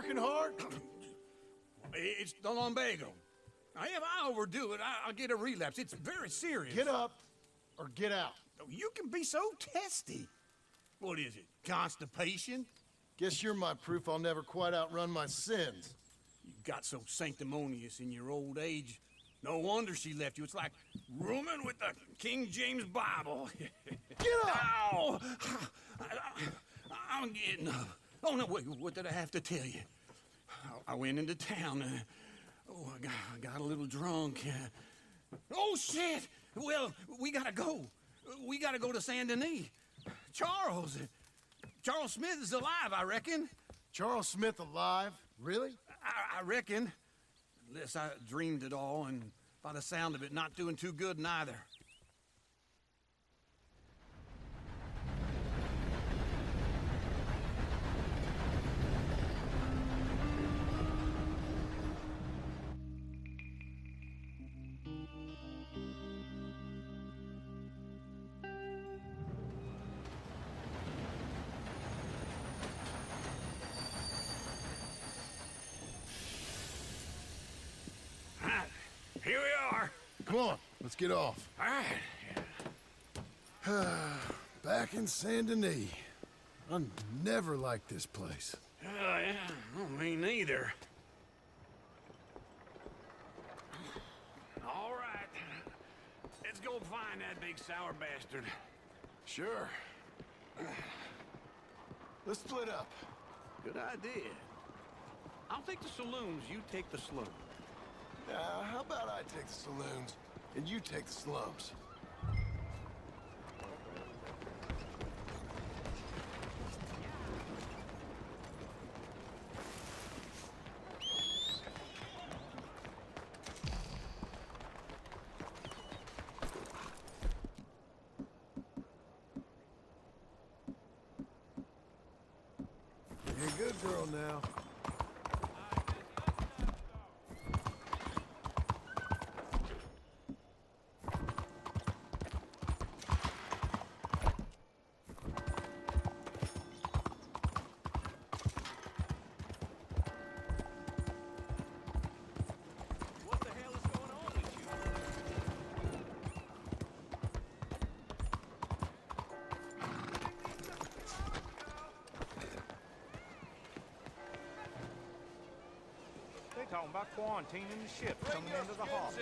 working hard? It's the lumbago. Now, if I overdo it, I'll get a relapse. It's very serious. Get up or get out. You can be so testy. What is it, constipation? Guess you're my proof I'll never quite outrun my sins. You got so sanctimonious in your old age. No wonder she left you. It's like rooming with the King James Bible. Get up! Ow! I'm getting up. Oh, no, wait, what did I have to tell you? I went into town. I got a little drunk. Oh, shit! Well, we gotta go. We gotta go to Saint Denis. Charles Smith is alive, I reckon. Charles Smith alive? Really? I reckon. Unless I dreamed it all, and by the sound of it, not doing too good neither. Here we are. Come on, let's get off. All right. Back in Saint Denis. I never liked this place. Yeah, me neither. All right. Let's go find that big sour bastard. Sure. Let's split up. Good idea. I'll take the saloons, you take the slums. How about I take the saloons and you take the slums? You're a good girl now. What the hell is going on with you? They talking about quarantining the ships coming into the harbor.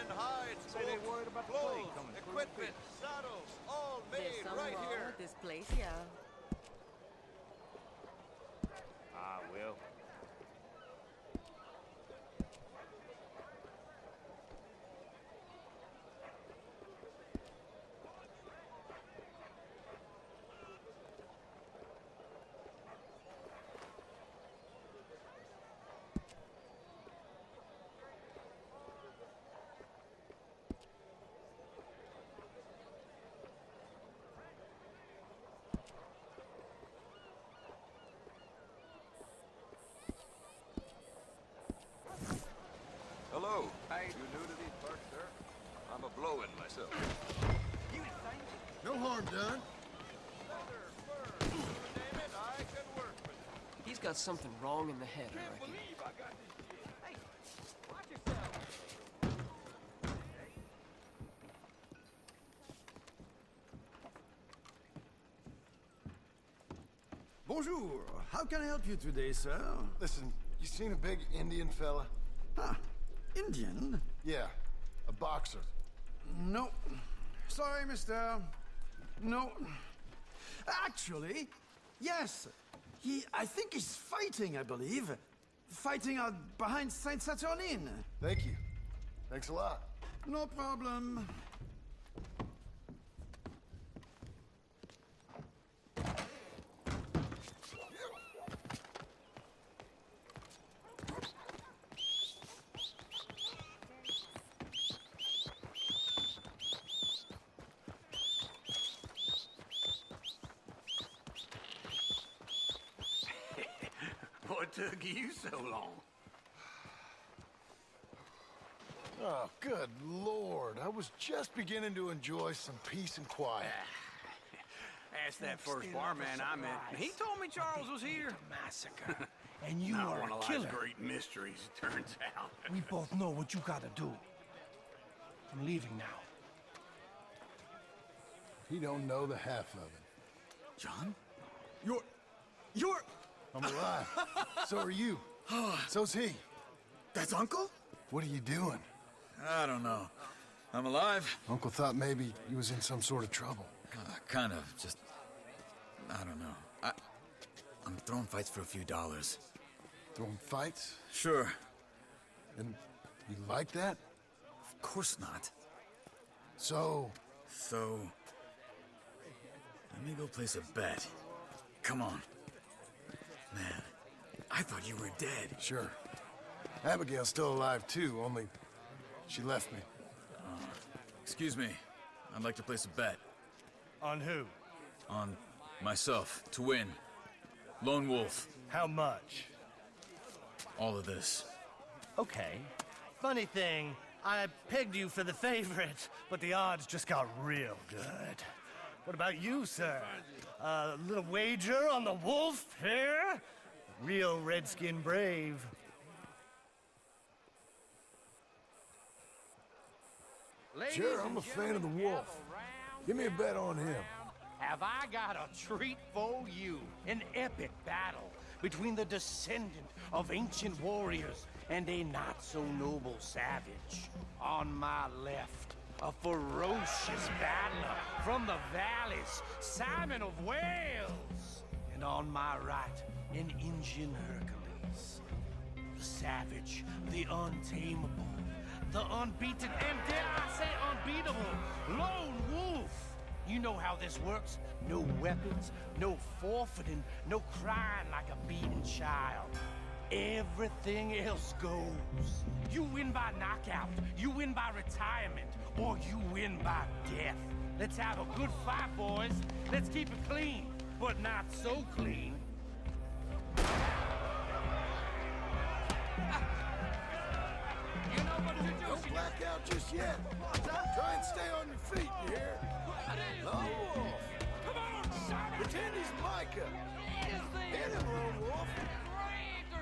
Say they worried about the plague coming through. Equipment, saddles, all There's made something right wrong here. with this place, yeah. Ah, well. Hello. Hey. You new to these parts, sir? I'm a blow-in myself. No harm done. Leather, fur, you name it, I can work with it. He's got something wrong in the head, I Can't reckon. believe I got this shit. Hey, watch yourself. Bonjour. How can I help you today, sir? Listen, you seen a big Indian fella? Ah, Indian? Yeah, a boxer. No. Sorry, mister. No. Actually, yes. I think he's fighting, I believe. Fighting out behind Saint Saturnin. Thank you. Thanks a lot. No problem. What took you so long? Oh, good Lord. I was just beginning to enjoy some peace and quiet. Ask that first barman I met. He told me Charles was here. Massacre. and you Not are one a of life's killer. great mysteries, it turns out. We both know what you gotta do. I'm leaving now. He don't know the half of it. John? You're... I'm alive. So are you. So's he. That's Uncle? What are you doing? I don't know. I'm alive. Uncle thought maybe you was in some sort of trouble. Kind of. Just... I don't know. I'm throwing fights for a few dollars. Throwing fights? Sure. And you like that? Of course not. So, So... let me go place a bet. Come on. Man, I thought you were dead. sure. Abigail's still alive too, only she left me. Excuse me. I'd like to place a bet. On who? On myself, to win. Lone Wolf. How much? All of this. Okay. Funny thing, I pegged you for the favorite, but the odds just got real good. What about you, sir? A little wager on the wolf here? Real redskin brave. Sure, I'm a fan of the wolf. Give me a bet on him. Have I got a treat for you? An epic battle between the descendant of ancient warriors and a not-so-noble savage. On my left, a ferocious battler from the valleys, Simon of Wales. And on my right, an Indian Hercules. The savage, the untamable, the unbeaten, and dare I say unbeatable, Lone Wolf. You know how this works. No weapons, no forfeiting, no crying like a beaten child. Everything else goes. You win by knockout, you win by retirement, or you win by death. Let's have a good fight, boys. Let's keep it clean, but not so clean. You know what to do. Don't black out just yet. Try and stay on your feet, you hear? Lone Wolf. Come on, Simon. Pretend he's Micah. Hit him, Lone Wolf.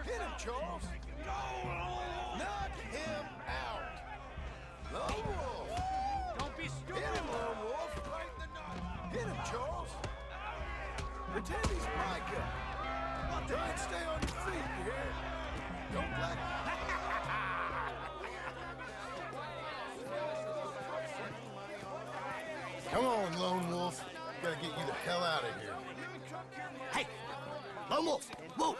Hit him, Charles. Knock him out. Lone Wolf. Don't be stupid. Hit him, Lone Wolf. Hit him, Charles. Pretend he's Micah. Try and stay on your feet, you hear? Don't black out. Come on, Lone Wolf. Gotta get you the hell out of here. Hey, Lone Wolf, whoa!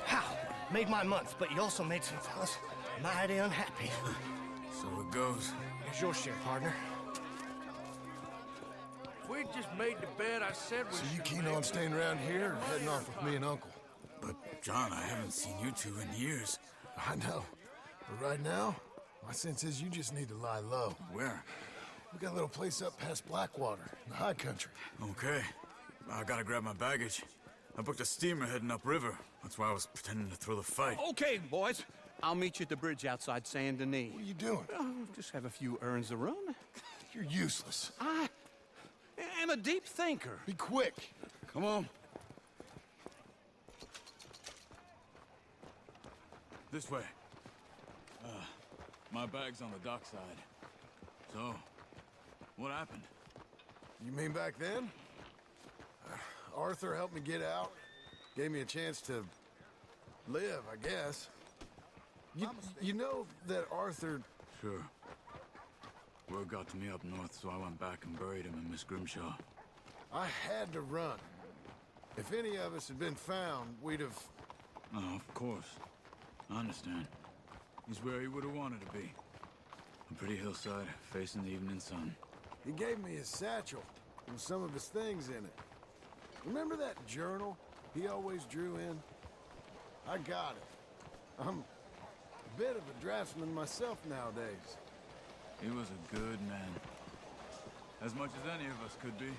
How? Made my month, but you also made some fellas mighty unhappy. So it goes. Here's your share, partner. If we'd just made the bet I said we So you should keen make, on staying around here or heading off with me and Uncle? But, John, I haven't seen you two in years. I know. But right now, my sense is you just need to lie low. Where? We got a little place up past Blackwater, in the high country. Okay. I gotta grab my baggage. I booked a steamer heading upriver. That's why I was pretending to throw the fight. Okay, boys. I'll meet you at the bridge outside Saint Denis. What are you doing? Oh, just have a few errands to run. You're useless. I am a deep thinker. Be quick. Come on. This way. My bag's on the dockside. So, what happened? You mean back then? Arthur helped me get out. Gave me a chance to live, I guess. You know that Arthur... Sure. Word got to me up north, so I went back and buried him in Miss Grimshaw. I had to run. If any of us had been found, we'd have... Oh, of course. I understand. He's where he would have wanted to be. A pretty hillside, facing the evening sun. He gave me his satchel with some of his things in it. Remember that journal he always drew in? I got it. I'm a bit of a draftsman myself nowadays. He was a good man. As much as any of us could be.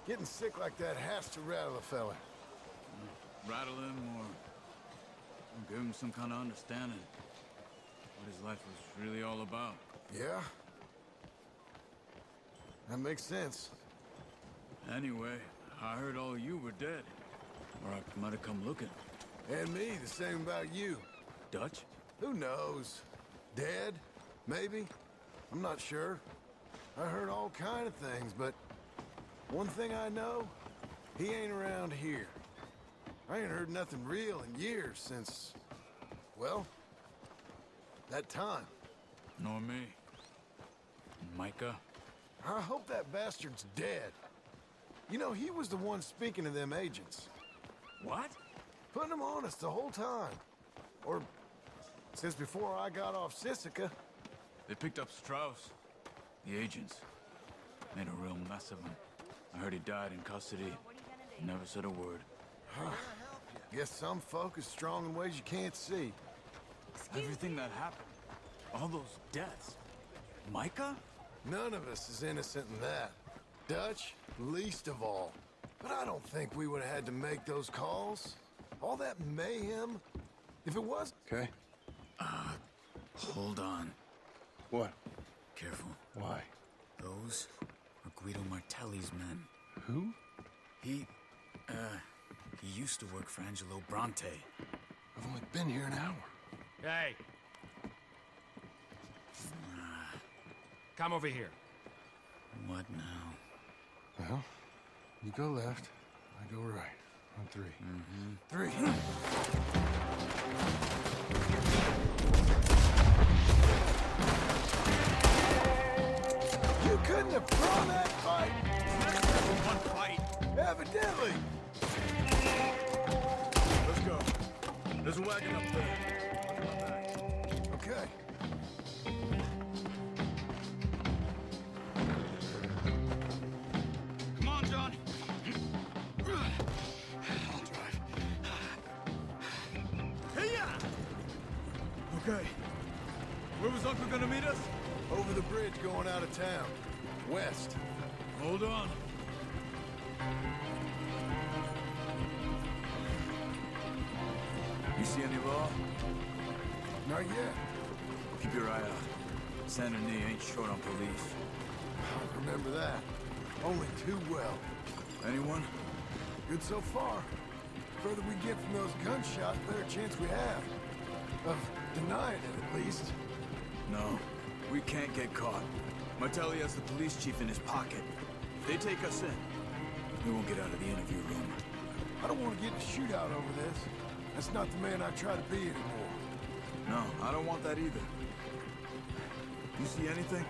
Getting sick like that has to rattle a fella. Rattle him or give him some kind of understanding. What his life was really all about. Yeah? That makes sense. Anyway, I heard all you were dead. Or I might have come looking. And me, the same about you. Dutch? Who knows? Dead? Maybe? I'm not sure. I heard all kind of things, but one thing I know, he ain't around here. I ain't heard nothing real in years since, well, that time. Nor me. And Micah? I hope that bastard's dead. You know, he was the one speaking to them agents. What? Putting them on us the whole time. Or since before I got off Sisika. They picked up Strauss. The agents. Made a real mess of him. I heard he died in custody. Never said a word. Guess some folk is strong in ways you can't see. Everything that happened. All those deaths. Micah? None of us is innocent in that. Dutch, least of all. But I don't think we would have had to make those calls. All that mayhem. If it was... Okay. Hold on. What? Careful. Why? Those are Guido Martelli's men. Who? He used to work for Angelo Bronte. I've only been here an hour. Hey. Come over here. What now? Well, you go left, I go right. On three. Three. You couldn't have thrown that fight! One fight. Evidently! Let's go. There's a wagon up there. Okay. Come on, John. I'll drive. Okay. Where was Uncle gonna meet us? Over the bridge going out of town. West. Hold on. You see any law? Not yet. Keep your eye out. Saint Denis ain't short on police. I remember that. Only too well. Anyone? Good so far. Further we get from those gunshots, better chance we have. Of denying it, at least. No. We can't get caught. Martelli has the police chief in his pocket. If they take us in, we won't get out of the interview room. I don't want to get in a shootout over this. That's not the man I try to be anymore. No, I don't want that either. You see anything?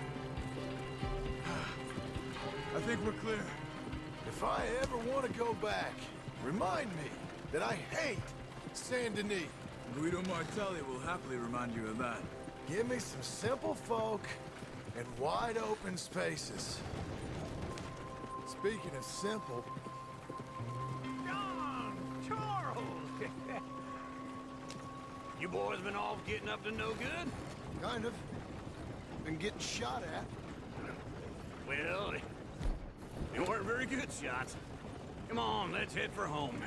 I think we're clear. If I ever want to go back, remind me that I hate Saint Denis. Guido Martelli will happily remind you of that. Give me some simple folk and wide open spaces. Speaking of simple, John! Charles! You boys been off getting up to no good? kind of, been getting shot at. Well, they weren't very good shots. Come on, let's head for home.